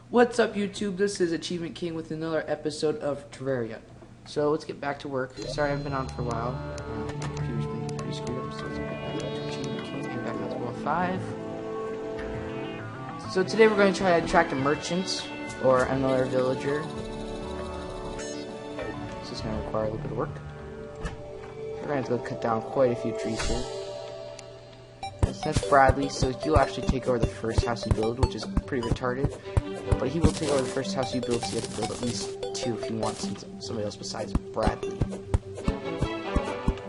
What's up, YouTube? This is Achievement King with another episode of Terraria. So let's get back to work. Sorry I've been on for a while. My computer's been pretty screwed up, so let's get back to Achievement King and back on to level 5. So today we're going to try to attract a merchant or another villager. This is going to require a little bit of work. We're going to have to go cut down quite a few trees here. That's Bradley, so he'll actually take over the first house you build, which is pretty retarded. But he will take over the first house you build, so you have to build at least 2 if you want somebody else besides Bradley,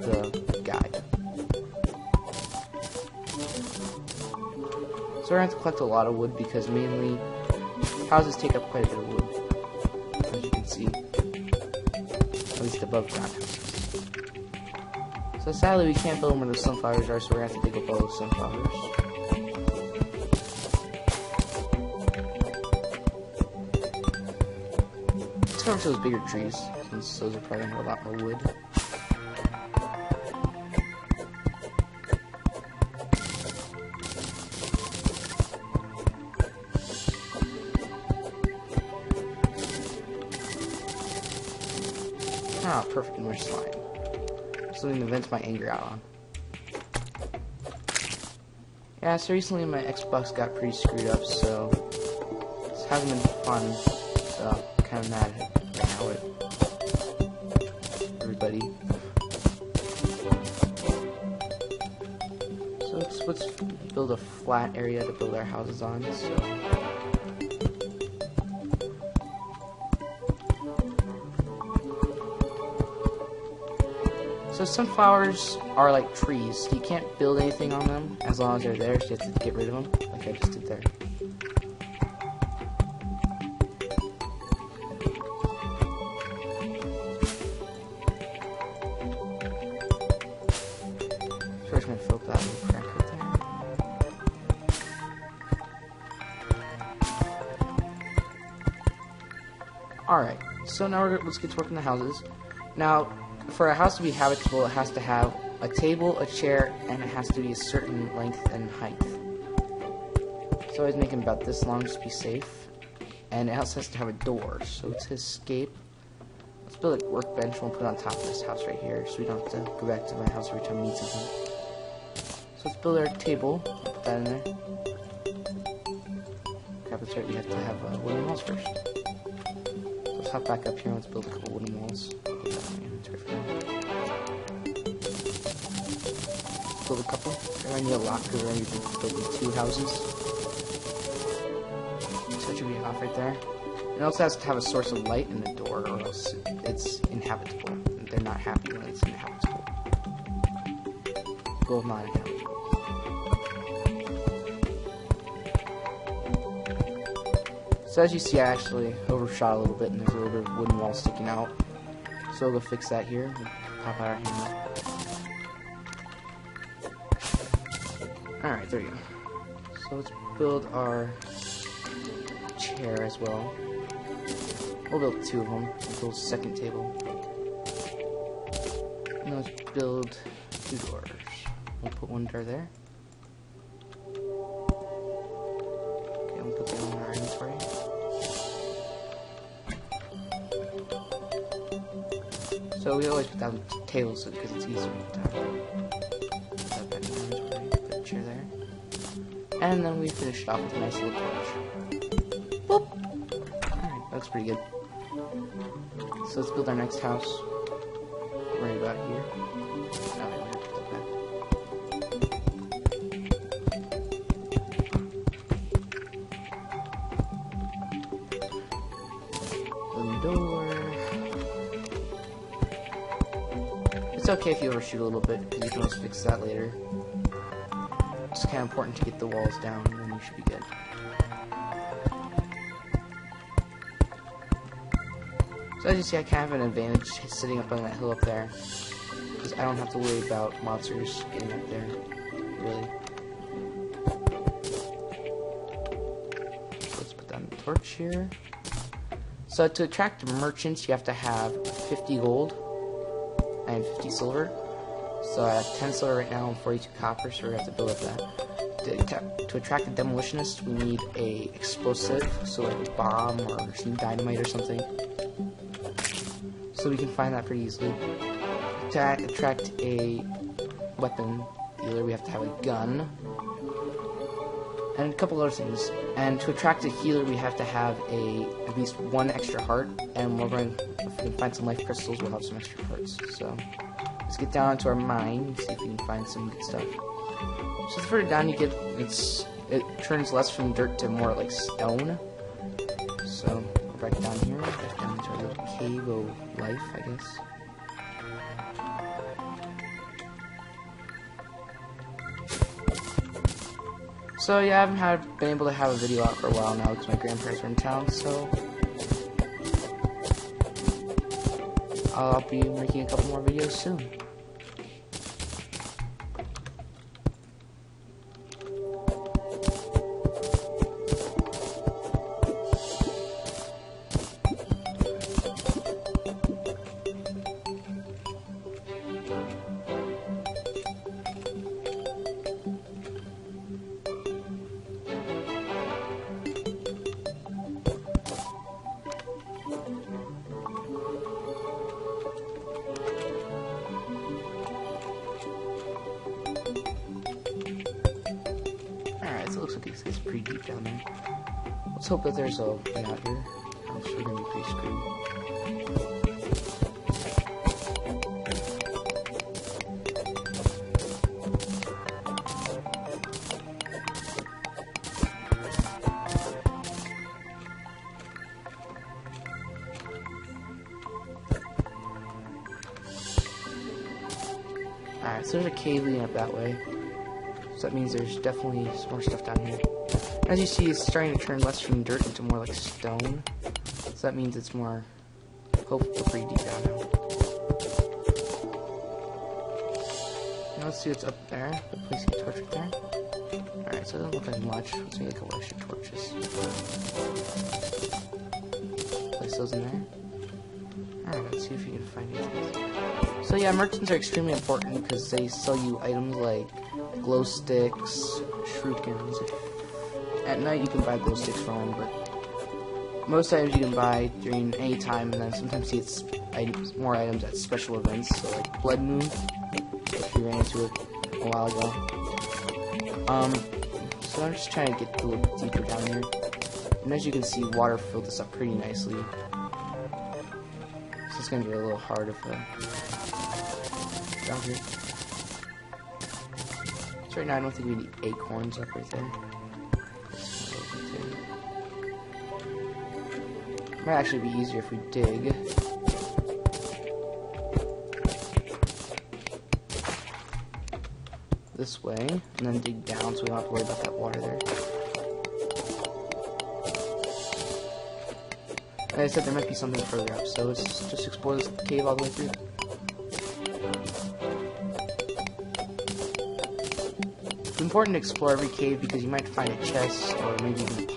the guy. So we're going to have to collect a lot of wood because mainly houses take up quite a bit of wood, as you can see, at least above ground houses. So sadly we can't build them where the sunflowers are, so we're going to have to dig up all those sunflowers. Let's go over to those bigger trees, since those are probably going to have a lot more wood. Ah, perfect, more slime. Something to vent my anger out on. Yeah, so recently my Xbox got pretty screwed up, so this hasn't been fun, so I'm kind of mad right now with everybody. So let's build a flat area to build our houses on, so... So sunflowers are like trees. You can't build anything on them as long as they're there, so you have to get rid of them, like I just did there. First, I'm gonna fill up that little crack right there. Alright, so now let's get to work on the houses. Now, for a house to be habitable, it has to have a table, a chair, and it has to be a certain length and height. So I always make them about this long, just to be safe. And it also has to have a door, so to escape. Let's build a workbench, we'll put it on top of this house right here, so we don't have to go back to my house every time we need something. So let's build our table, put that in there. Crap, that's right, we have to have wooden walls first. So let's hop back up here and let's build a couple wooden walls. Build a couple. I need a lot because we're going to be building 2 houses. So it should be off right there. It also has to have a source of light in the door, or else it's inhabitable. They're not happy when it's inhabitable. Goal of not inhabitable. So as you see, I actually overshot a little bit, and there's a little bit of wooden wall sticking out. So we'll go fix that here. We'll pop out our hammer. Alright, there we go. So let's build our chair as well. We'll build 2 of them. We'll build a second table. And let's build 2 doors. We'll put 1 door there. Okay, we'll put that in our inventory. So we always put down tables because it's easier to have. Put that back in the inventory. Put a chair there. And then we finish it off with a nice little torch. Boop! Alright, that's pretty good. So let's build our next house. Right about here. Wooden door. It's okay if you overshoot a little bit, because you can always fix that later. It's kind of important to get the walls down, and then you should be good. So as you see, I kind of have an advantage sitting up on that hill up there, because I don't have to worry about monsters getting up there, really. So let's put down the torch here. So to attract merchants, you have to have 50 gold and 50 silver. So I have 10 silver right now and 42 copper, so we're going to have to build up that. to attract a demolitionist, we need a explosive, so like a bomb or some dynamite or something. So we can find that pretty easily. To attract a weapon dealer, we have to have a gun. And a couple other things. And to attract a healer, we have to have at least one extra heart. And if we can find some life crystals, we'll have some extra hearts. So let's get down to our mine and see if we can find some good stuff. So the further down you get, it turns less from dirt to more like stone. So we're back down here, back down into our little cave of life, I guess. So yeah, I haven't been able to have a video out for a while now because my grandparents are in town, so I'll be making a couple more videos soon. It looks like it's pretty deep down there. Let's hope that there's a way out here. I'm sure we're gonna be pretty screwed. Alright, so there's a cave leading up that way. So that means there's definitely some more stuff down here. As you see, it's starting to turn less from dirt into more like stone. So that means it's more, hopefully, pretty deep down now. Now let's see what's up there. Placing a torch right there. Alright, so it doesn't look like much. Let's make a couple extra torches. Place those in there. Alright, let's see if you can find anything. So yeah, merchants are extremely important because they sell you items like glow sticks, shurikens. At night you can buy glow sticks from them, but most items you can buy during any time, and then sometimes you get more items at special events, so like Blood Moon, if you ran into it a while ago. So I'm just trying to get a little bit deeper down here, and as you can see, water filled this up pretty nicely. So it's gonna get a little hard if down here. So right now I don't think we need acorns up right there. It might actually be easier if we dig. This way, and then dig down so we don't have to worry about that water there. Like I said, there might be something further up, so let's just explore this cave all the way through. It's important to explore every cave because you might find a chest, or maybe even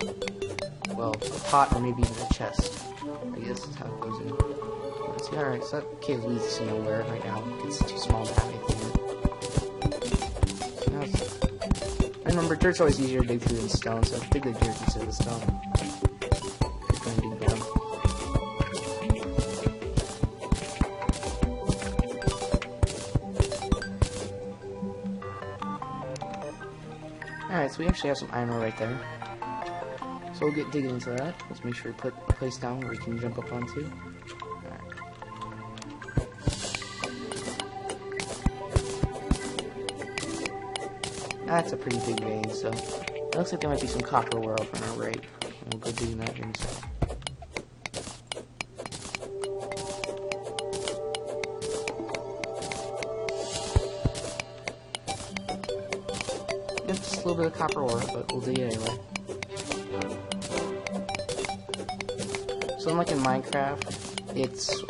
a pot, or maybe even a chest. I guess that's how it goes in. Let's see, alright, so that cave leads us nowhere right now. It's too small to have anything in it. So now remember, dirt's always easier to dig through than stone, so let's dig the dirt instead of the stone. Just going to dig down. Alright, so we actually have some iron ore right there. So we'll get digging into that. Let's make sure we put a place down where we can jump up onto. Alright. That's a pretty big vein, so it looks like there might be some copper ore over on our right. We'll go digging that here in a second. Just a little bit of copper ore, but we'll dig it anyway. So unlike in Minecraft, it's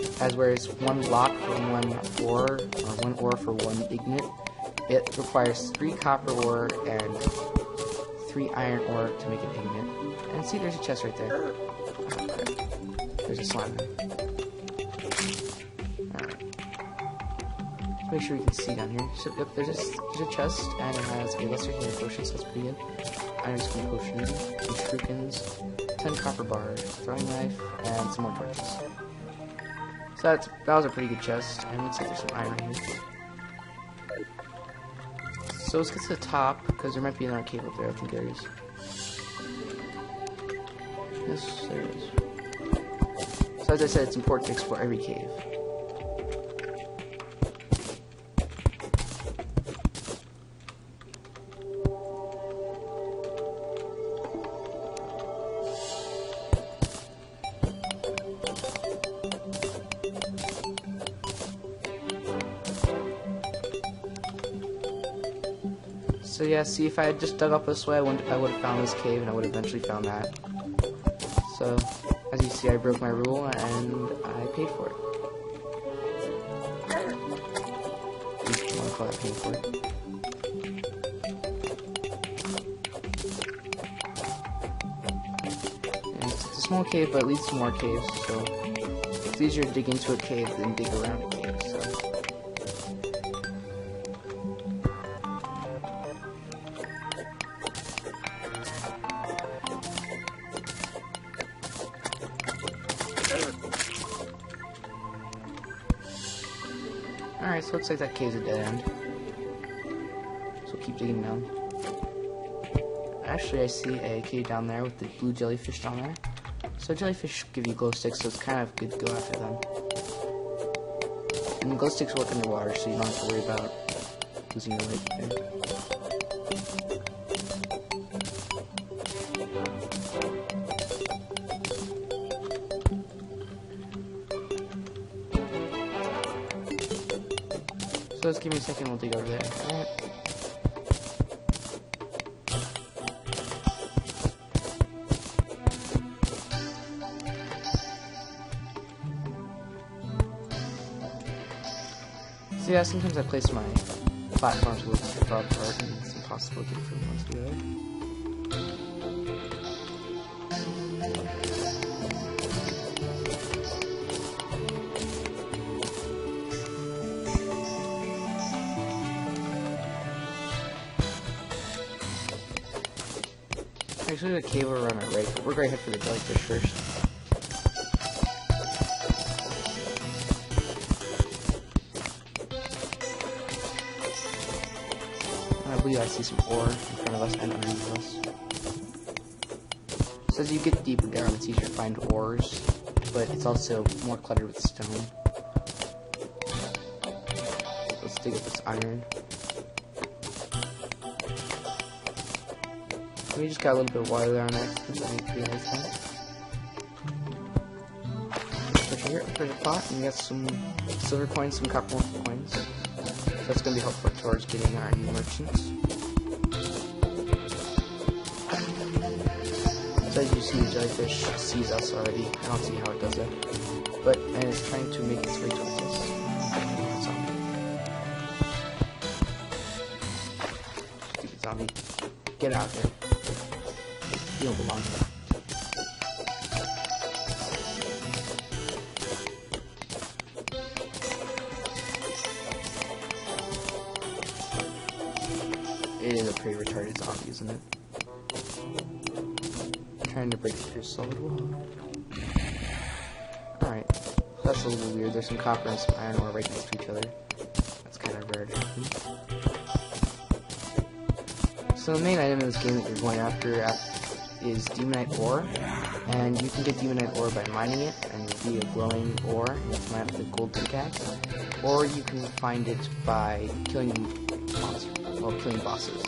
one block for one ore, or one ore for one ignite. It requires 3 copper ore and 3 iron ore to make an ignite. And see, there's a chest right there. There's a slime there. Alright. Make sure you can see down here. So, yep, there's a chest, and it has a lesser healing potion, so that's pretty good. Iron skin potion, some shurikens, 10 copper bars, throwing knife, and some more torches. So that was a pretty good chest, and it looks like there's some iron in here. So let's get to the top, because there might be another cave up there. I think there is. Yes, there is. So as I said, it's important to explore every cave. So yeah, see, if I had just dug up this way, I would have found this cave, and I would have eventually found that. So, as you see, I broke my rule, and I paid for it. At least you want to call that paying for it. And it's a small cave, but it leads to more caves, so it's easier to dig into a cave than dig around a cave, so... Alright, so it looks like that cave's a dead end. So we'll keep digging down. Actually, I see a cave down there with the blue jellyfish down there. So jellyfish give you glow sticks, so it's kind of good to go after them. And glow sticks work underwater, so you don't have to worry about losing your light there. So let's give me a second, we'll dig over there. Alright. So yeah, sometimes I place my platforms a little too far apart and it's impossible to get from one to the other. Actually, the cave over on our right, but we're going to head for the jellyfish first. I believe I see some ore in front of us and underneath us. So as you get deeper down, it's easier to find ores, but it's also more cluttered with stone. Let's dig up this iron. We just got a little bit of water there on accident, I didn't realize that. Put it here, put it in a pot, and we got some silver coins, some copper coins. So that's going to be helpful towards getting our new merchants. So as you see, the jellyfish sees us already. I don't see how it does that. But, and it's trying to make its way towards us. Stupid zombie. Get out there. You don't belong here. It is a pretty retarded zombie, isn't it? Trying to break through a solid wall. Alright. That's a little weird. There's some copper and some iron ore right next to each other. That's kind of rare to happen. So the main item in this game that you're going after is Demonite ore, and you can get Demonite ore by mining it, and it'll be a glowing ore, and you can mine it with a gold pickaxe, or you can find it by killing monsters, well, killing bosses.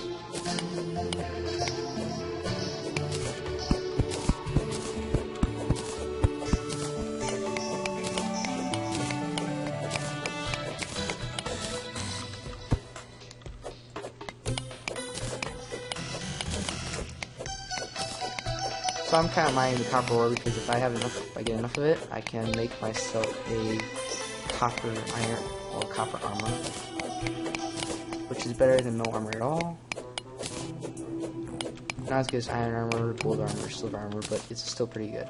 So I'm kind of mining the copper ore because if I get enough of it, I can make myself a copper iron or copper armor, which is better than no armor at all. Not as good as iron armor, gold armor, silver armor, but it's still pretty good.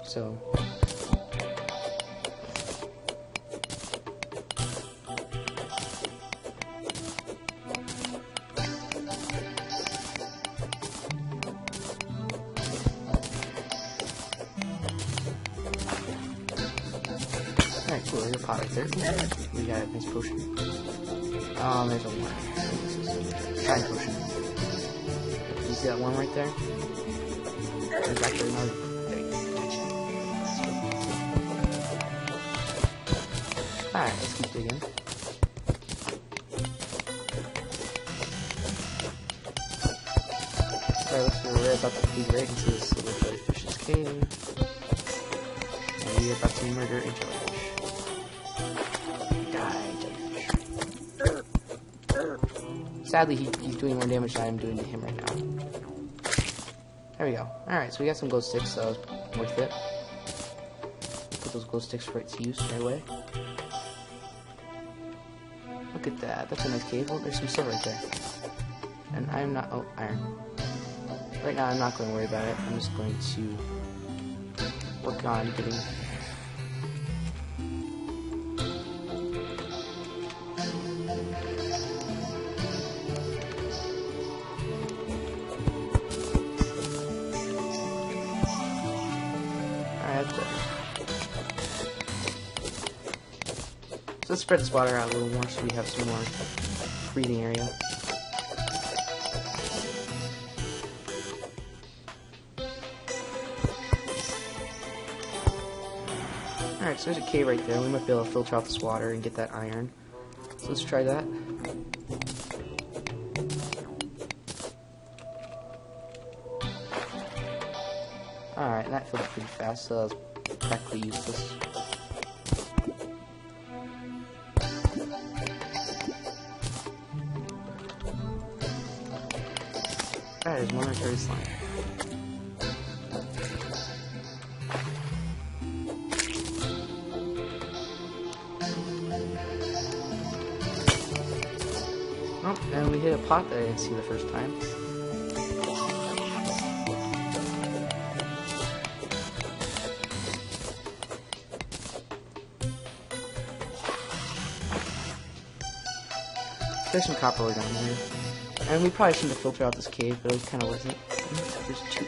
So Ooh, there's a pot right there. We got a nice potion. There's a worm. Time potion. You see that worm right there? There's actually another. There you go. Gotcha. Alright, let's keep digging. Alright, looks like we're about to dig right into this little jellyfish's cave. And we are about to murder a jellyfish. Die, jellyfish. Sadly, he's doing more damage than I'm doing to him right now. There we go. Alright, so we got some glow sticks, so that was worth it. Put those glow sticks right to use right away. Look at that. That's a nice cave. Oh, there's some silver right there. And I'm not... Oh, iron. Right now, I'm not going to worry about it. I'm just going to work on getting... Alright, that's better. So let's spread this water out a little more so we have some more breathing area. Alright, so there's a cave right there. We might be able to filter out this water and get that iron. So let's try that. Alright, and that filled up pretty fast, so that was practically useless. Alright, there's one retarded slime. Oh, and we hit a pot that I didn't see the first time. There's some copper ore down here. And we probably shouldn't have filtered out this cave, but it was kind of worth it.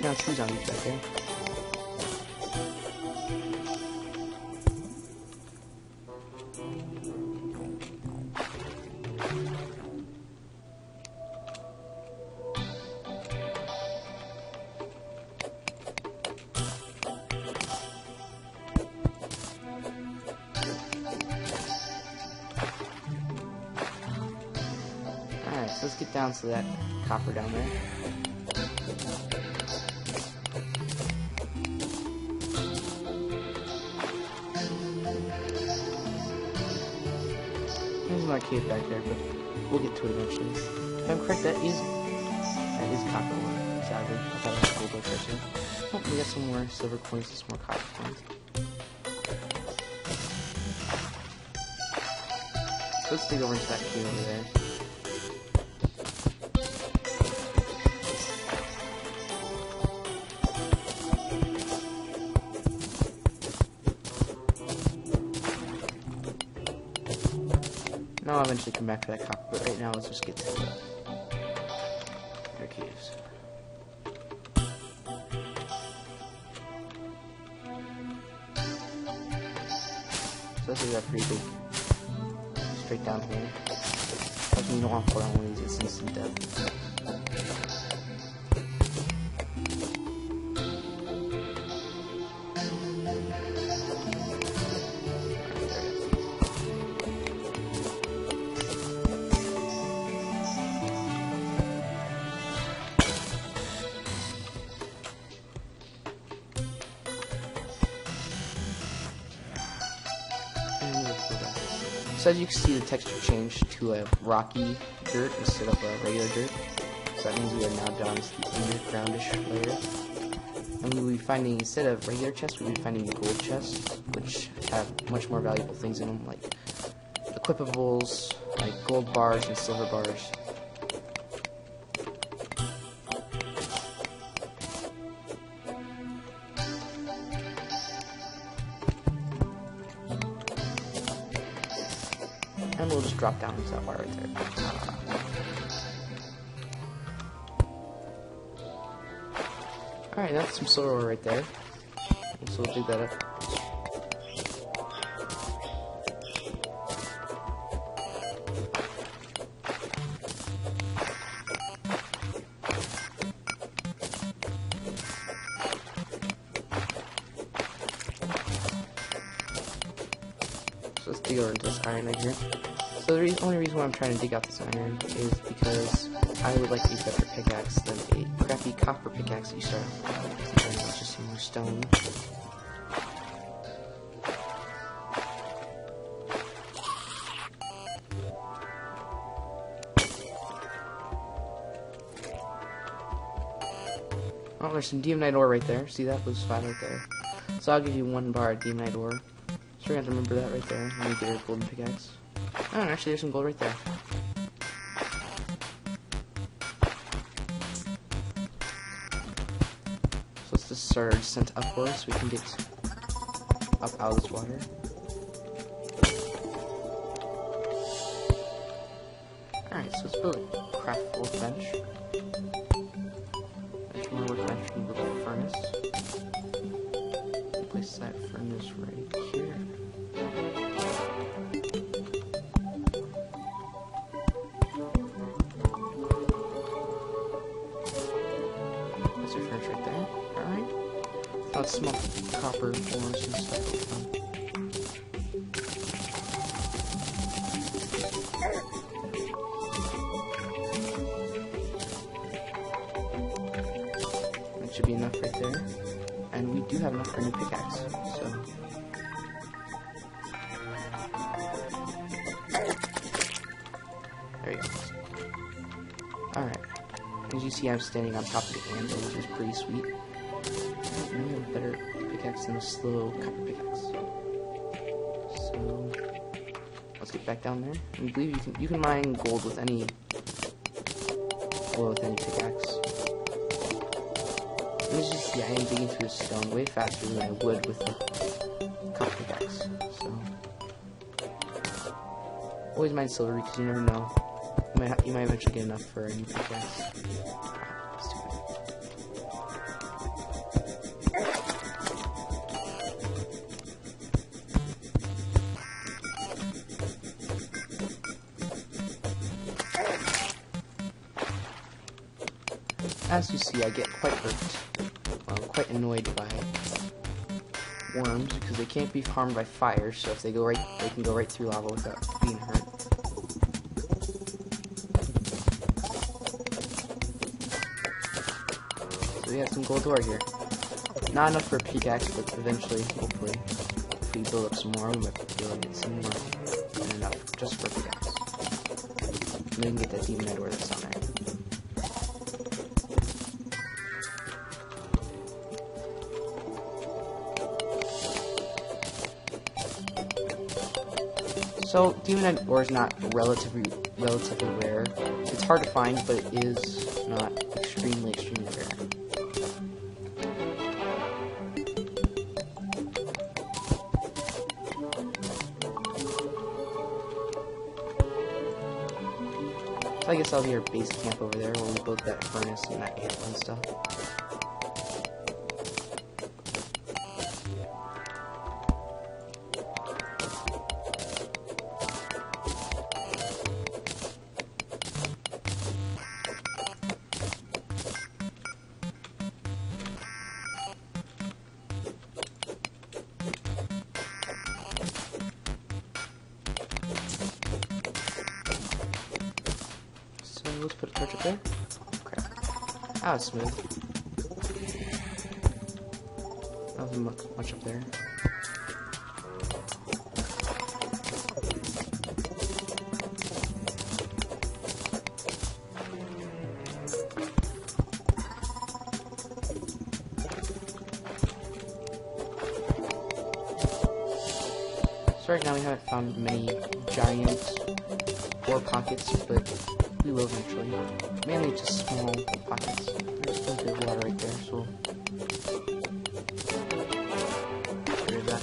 There's two zombies back there. Alright, so let's get down to that copper down there. There's another cave back there, but we'll get to it eventually. If I'm correct, that is copper ore, sadly. I thought it was gold ore treasure. Oh, we got some more silver coins and some more copper coins. So let's dig over into that cave over there. Now I'll eventually come back to that copper, but right now let's just get to their caves. So this is a pretty big straight down hole. That's when you don't want to fall down one of these, it's instant death. So as you can see, the texture changed to a rocky dirt instead of a regular dirt. So that means we are now down to the undergroundish layer. And we will be finding, instead of regular chests, we'll be finding gold chests, which have much more valuable things in them, like equipables, like gold bars and silver bars. And we'll just drop down into that water right there. Alright, that's some silver ore right there. So we'll dig that up. dig over into this iron right here. So the only reason why I'm trying to dig out this iron is because I would like a better pickaxe than a crappy copper pickaxe that you start with. It's just some more stone. Oh, there's some Demonite ore right there. See, that was 5 right there. So I'll give you 1 bar of Demonite ore. So we're going to have to remember that right there when we get our golden pickaxe. Oh, actually, there's some gold right there. So let's just start our descent upwards so we can get up out of this water. Alright, so let's build a craft workbench. There's one workbench, we build a furnace. Place that furnace right here. That's your furnace right there. Alright. Now let's smoke copper ores and stuff. That should be enough right there. And we do have enough for a new pickaxe, so... There you go. Alright. As you see, I'm standing on top of the anvil, which is pretty sweet. Now we have a better pickaxe than a slow copper pickaxe. So... let's get back down there. I believe you can mine gold with any... with any pickaxe. As you see, I am digging through the stone way faster than I would with the copper pickaxe. So, always mine silver because you never know. You might eventually get enough for a new pickaxe. As you see, I get quite hurt. Quite annoyed by worms because they can't be harmed by fire, so if they can go right through lava without being hurt. So we have some gold ore here. Not enough for a pickaxe, but eventually, hopefully, if we build up some more, we might be able to get some more and enough just for a pickaxe. And then we can get that Demonite ore that's on there. So, Demonite ore is not relatively rare. It's hard to find, but it is not extremely rare. So I guess I'll be our base camp over there where we build that furnace and that anvil and stuff. Let's put a torch up there. Crap. That was smooth. Nothing much up there. So right now we haven't found many giant ore pockets, but we will eventually. Mainly just small pockets. There's plenty of water right there, so get rid of that.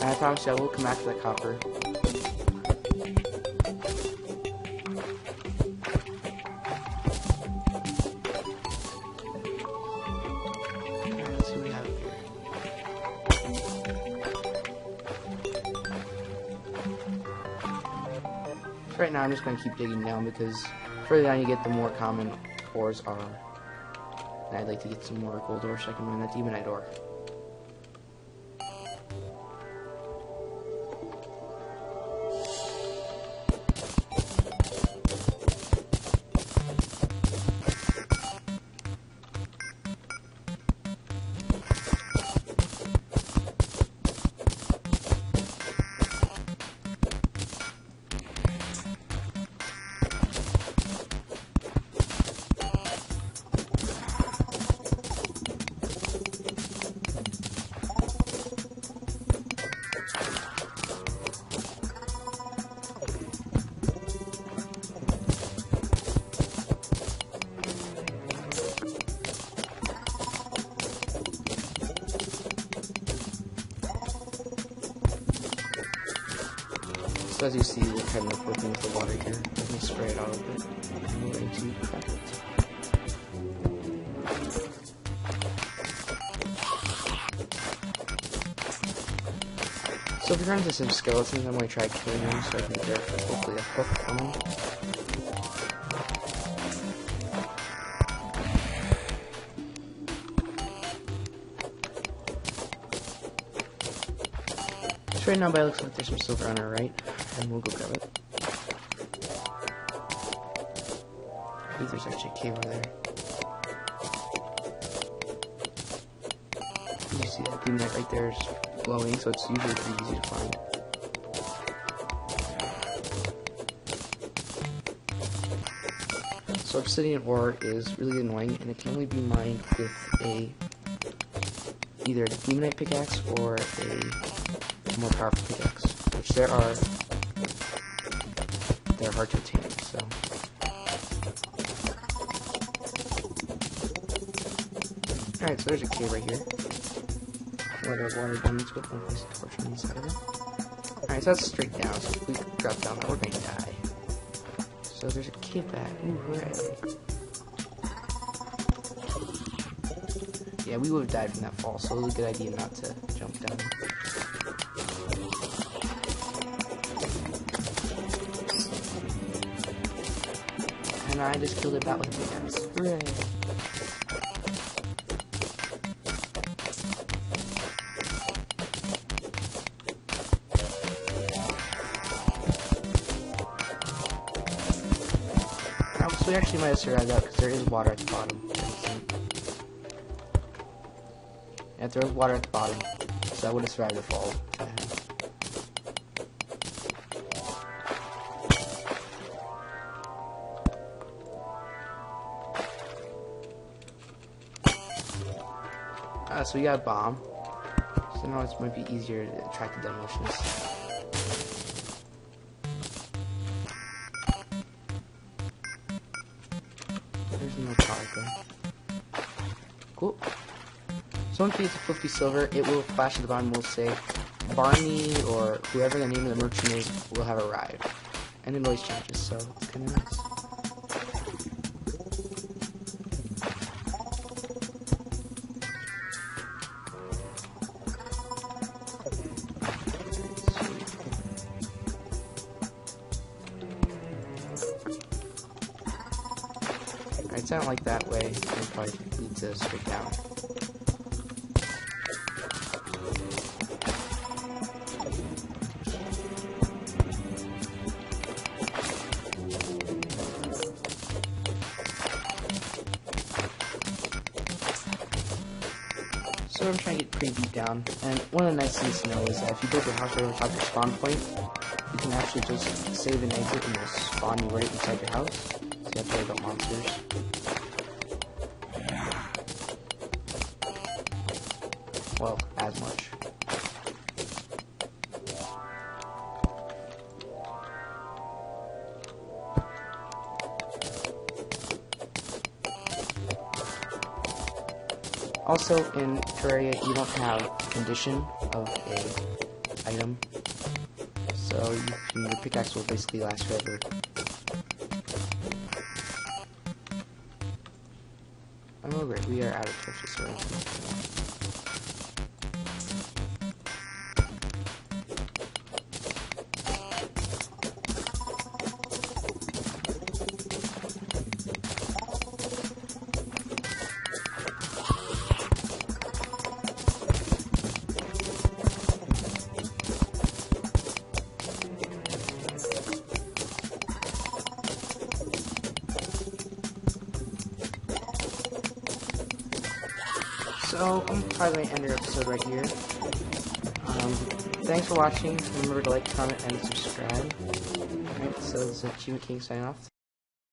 And I promise you I will come back to that copper. Right now I'm just going to keep digging down because further down you get, the more common ores are. And I'd like to get some more gold ore so I can mine that Demonite ore. So as you see, we're kind of working with the water here. Let me spray it out a bit. And we're going to crack it. So if you're into some skeletons, I'm going to try killing them so I can get hopefully a hook from them. So right now, by the looks like there's some silver on our right, and we'll go grab it. I think there's actually a cave over there. You see that Demonite right there is glowing, so it's usually pretty easy to find. So obsidian ore is really annoying, and it can only be mined with either a Demonite pickaxe or a more powerful pickaxe, which they're hard to attain, so. Alright, so there's a cave right here. Where the water diamonds with one place of torch on the inside of it. Alright, so that's straight down, so if we drop down there, we're going to die. So there's a cave back. Ooh, hooray. Yeah, we would have died from that fall, so it was a good idea not to jump down. And I just killed it back with a pickaxe. Hooray! So we actually might have survived that because there is water at the bottom. Yeah, there was water at the bottom, so I would have survived the fall. So we got a bomb. So now it might be easier to attract the demolitions. There's no power there. Cool. So once we get to 50 silver, it will flash at the bottom and will say, Barney or whoever the name of the merchant is will have arrived. And it always changes, so it's kind of nice. It's not like that way, it'll probably lead to straight down. So I'm trying to get pretty deep down, and one of the nice things to know is that if you build your house right over top of your spawn point, you can actually just save and exit and it'll spawn you right inside your house, so you have to worry about monsters. Well, as much. Also, in Terraria, you don't have condition of a item, so your pickaxe will basically last forever. Oh great, we are out of torches, so So I'm probably gonna end the episode right here. Thanks for watching. Remember to like, comment, and subscribe. Alright, so this is Achievement King signing off.